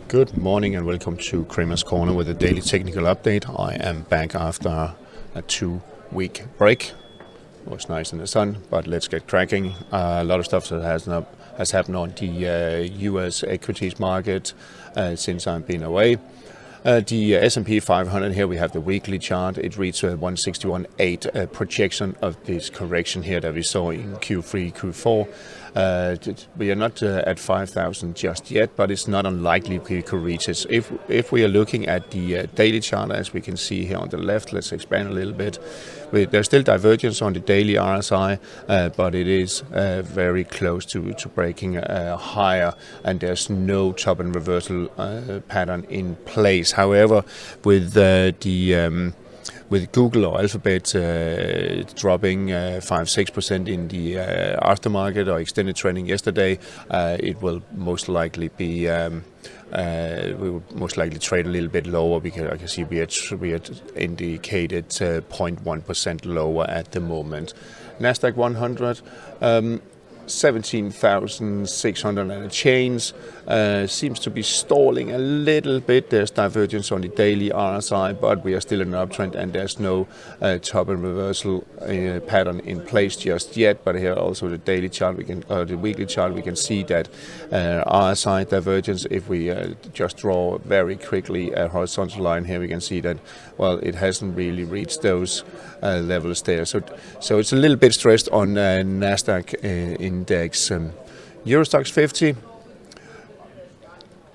Good morning and welcome to Kramer's Corner with a daily technical update. I am back after a 2-week break. It was nice in the sun, but let's get cracking. A lot of stuff that has happened on the US equities market since I've been away. The S&P 500 here, we have the weekly chart. It reads 161.8 projection of this correction here that we saw in Q3, Q4. We are not at 5,000 just yet, but it's not unlikely we could reach it. If we are looking at the daily chart, as we can see here on the left, let's expand a little bit. There's still divergence on the daily RSI, but it is very close to breaking higher, and there's no top and reversal pattern in place. However, with with Google or Alphabet dropping 5-6% in the aftermarket or extended trading yesterday, it will most likely be we will most likely trade a little bit lower, because I can see we are indicated 0.1% lower at the moment. Nasdaq 100. 17,600 and a change, seems to be stalling a little bit. There's divergence on the daily RSI, but we are still in an uptrend, and there's no top and reversal pattern in place just yet. But here also the daily chart, the weekly chart, we can see that RSI divergence. If we just draw very quickly a horizontal line here, we can see that, well, it hasn't really reached those levels there. So it's a little bit stressed on Nasdaq index. EuroStoxx50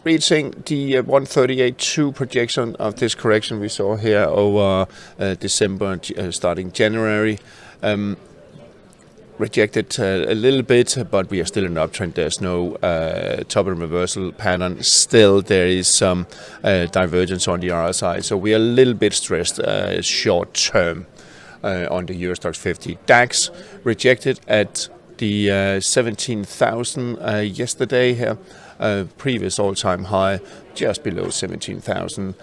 reaching the 138.2 projection of this correction we saw here over December starting January. Rejected a little bit, but we are still in an uptrend. There's no top and reversal pattern. Still, there is some divergence on the RSI, so we are a little bit stressed short term on the EuroStoxx50. DAX rejected at the 17,000 yesterday here. Previous all-time high just below 17,000.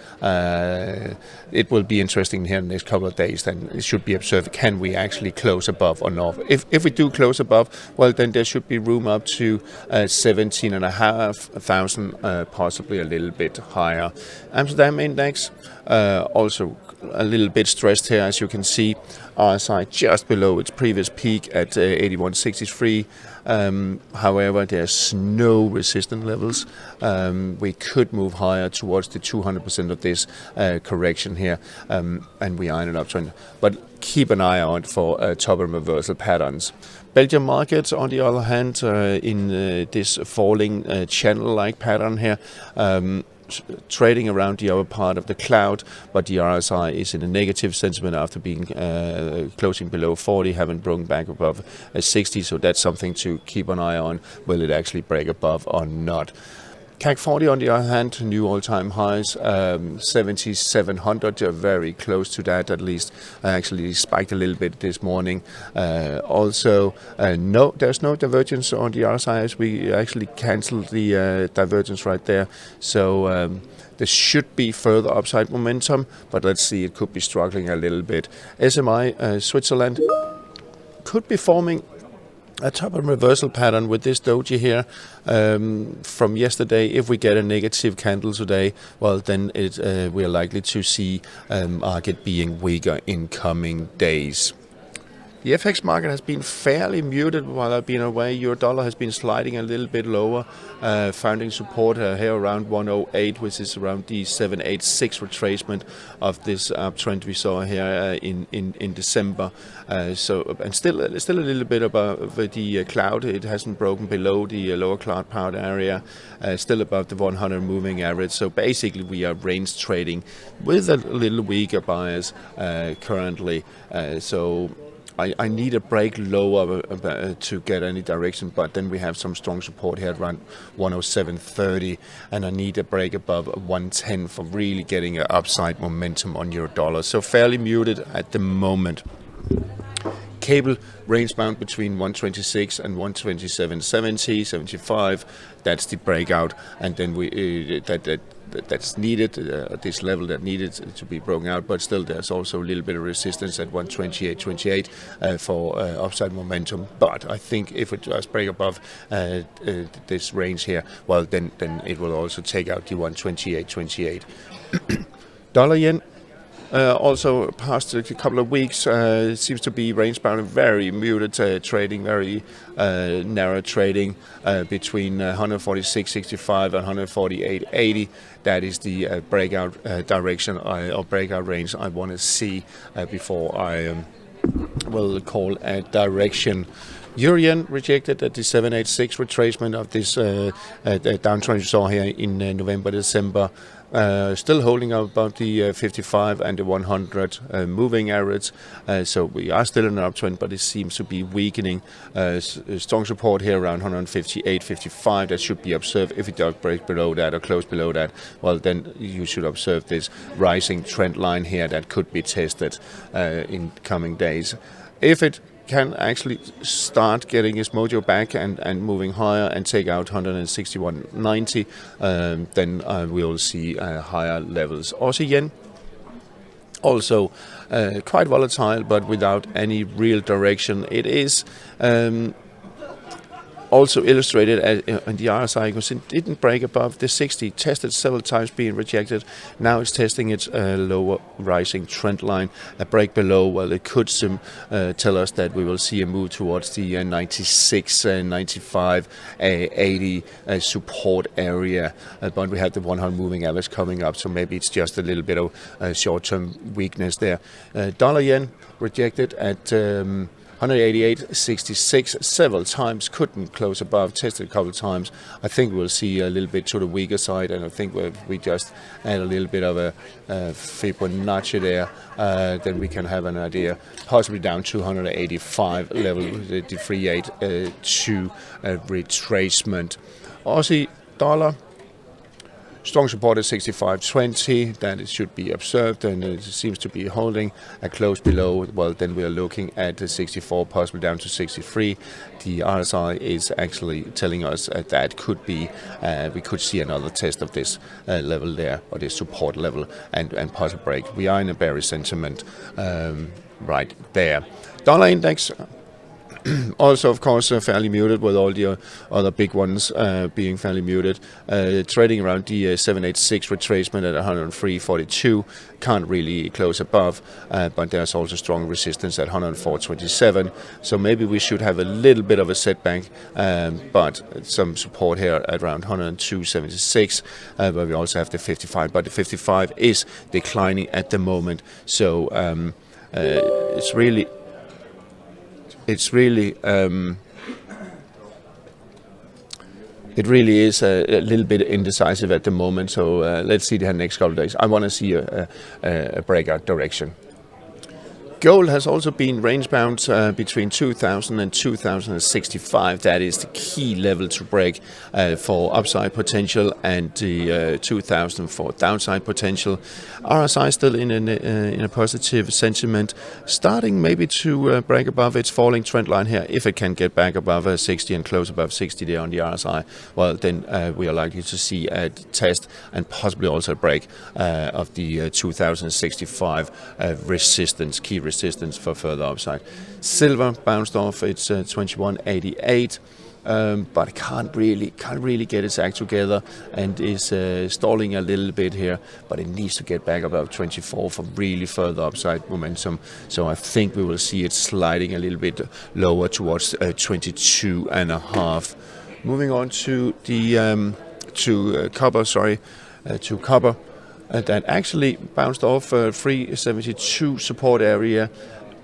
It will be interesting here in the next couple of days. Then it should be observed, can we actually close above or not? If we do close above, well, then there should be room up to 17,500, possibly a little bit higher. Amsterdam index also a little bit stressed here, as you can see. RSI just below its previous peak at 81.63. However, there's no resistance levels. We could move higher towards the 200% of this correction here, and we are in an uptrend. But keep an eye out for top and reversal patterns. Belgian market, on the other hand, in this falling channel-like pattern here, trading around the upper part of the cloud, but the RSI is in a negative sentiment after being closing below 40, haven't broken back above 60, so that's something to keep an eye on. Will it actually break above or not? CAC 40, on the other hand, new all-time highs, 7,700, very close to that at least. Actually spiked a little bit this morning. Also, no, there's no divergence on the RSI, as we actually cancelled the divergence right there. So there should be further upside momentum, but let's see, it could be struggling a little bit. SMI, Switzerland, could be forming a top and reversal pattern with this doji here from yesterday. If we get a negative candle today, well, then we are likely to see market being weaker in coming days. The FX market has been fairly muted while I've been away. Euro dollar has been sliding a little bit lower, finding support here around 108, which is around the 786 retracement of this uptrend we saw here in December. And still a little bit above the cloud. It hasn't broken below the lower cloud powered area. Still above the 100 moving average. So basically, we are range trading with a little weaker bias currently. So I need a break lower to get any direction, but then we have some strong support here at around 107.30, and I need a break above 110 for really getting an upside momentum on euro dollar. So fairly muted at the moment. Cable range bound between 126 and 127.70, 75. That's the breakout, and then that's needed, this level that needed to be broken out, but still there's also a little bit of resistance at 128.28 for upside momentum. But I think if it does break above this range here, well, then it will also take out the 128.28. Dollar yen. Also, past a couple of weeks, it seems to be range bound and very muted trading, very narrow trading between 146.65 and 148.80. That is the breakout direction or breakout range I want to see before I will call a direction. Euro yen rejected at the 786 retracement of this downtrend you saw here in November, December. Still holding up about the 55 and the 100 moving average. So we are still in an uptrend, but it seems to be weakening. Strong support here around 158.55. That should be observed. If it does break below that or close below that, well, then you should observe this rising trend line here that could be tested in coming days. If it can actually start getting his mojo back and moving higher and take out 161.90, then we'll see higher levels. Aussie yen, also quite volatile, but without any real direction. It is also illustrated in the RSI because it didn't break above the 60, tested several times, being rejected. Now it's testing its lower rising trend line. A break below, well, it could tell us that we will see a move towards the 96, 95, 80 support area. But we have the 100 moving average coming up, so maybe it's just a little bit of short-term weakness there. Dollar yen rejected at 188.66 several times, couldn't close above, tested a couple of times. I think we'll see a little bit to the weaker side, and I think we just add a little bit of a Fibonacci there, then we can have an idea, possibly down to 185 level, the 382 retracement. Aussie dollar. Strong support at 65.20, that it should be observed, and it seems to be holding a close below. Well, then we are looking at 64, possibly down to 63. The RSI is actually telling us that could be, we could see another test of this level there, or this support level, and possible break. We are in a bearish sentiment right there. Dollar index. Also, of course, fairly muted, with all the other big ones being fairly muted. Trading around the 786 retracement at 103.42. Can't really close above, but there's also strong resistance at 104.27. So maybe we should have a little bit of a setback, but some support here at around 102.76. But we also have the 55. But the 55 is declining at the moment. So it's really it really is a little bit indecisive at the moment. So let's see the next couple of days. I want to see a breakout direction. Gold has also been range bound between 2000 and 2065. That is the key level to break for upside potential, and the 2000 for downside potential. RSI still in a positive sentiment, starting maybe to break above its falling trend line here. If it can get back above 60 and close above 60 there on the RSI, well, then we are likely to see a test and possibly also a break of the 2065 resistance, key resistance for further upside. Silver bounced off its 21.88, but it can't really get its act together, and is stalling a little bit here. But it needs to get back above 24 for really further upside momentum. So I think we will see it sliding a little bit lower towards 22.5. Moving on to the copper. To copper. That actually bounced off 372 support area.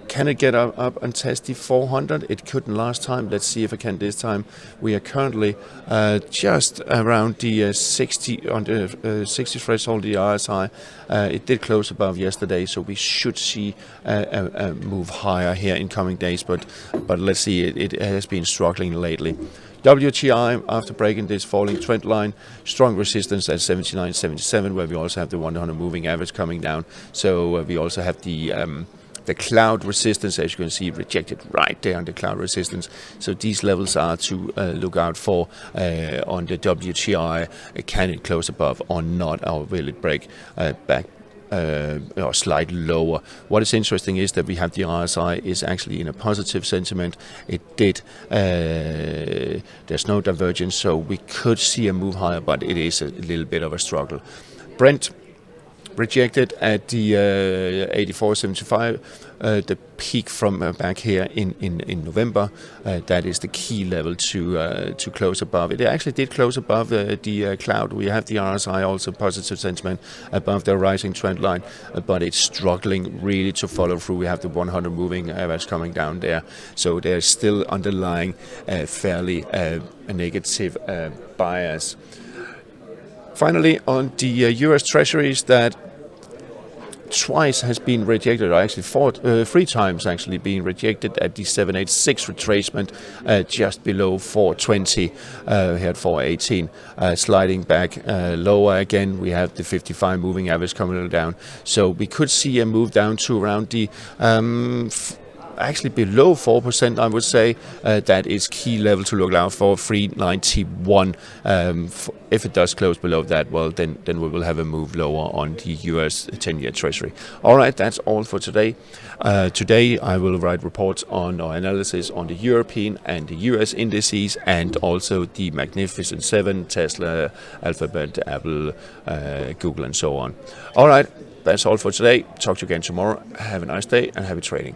Can it get up and test the 400? It couldn't last time. Let's see if it can this time. We are currently just around the 60 on the 60 threshold. The RSI. It did close above yesterday, so we should see a move higher here in coming days. But let's see. It has been struggling lately. WTI, after breaking this falling trend line, strong resistance at 79.77, where we also have the 100 moving average coming down. So we also have the the cloud resistance, as you can see, rejected right there on the cloud resistance. So these levels are to look out for on the WTI. Can it close above or not, or will it break back or slightly lower? What is interesting is that we have the RSI is actually in a positive sentiment. It did, there's no divergence, so we could see a move higher, but it is a little bit of a struggle. Brent rejected at the 84.75, the peak from back here in November. That is the key level to close above. It actually did close above the cloud. We have the RSI also positive sentiment above the rising trend line, but it's struggling really to follow through. We have the 100 moving average coming down there, so there's still underlying fairly a negative bias. Finally, on the US Treasuries, that twice has been rejected, or actually three times actually been rejected at the 786 retracement, just below 420, here at 418, sliding back lower again. We have the 55 moving average coming down, so we could see a move down to around the actually below 4%, I would say. That is key level to look out for, 391. If it does close below that, well, then we will have a move lower on the US 10-year Treasury. All right, that's all for today. Today I will write reports on or analysis on the European and the US indices, and also the Magnificent Seven, Tesla, Alphabet, Apple, Google, and so on. All right, that's all for today. Talk to you again tomorrow. Have a nice day and happy trading.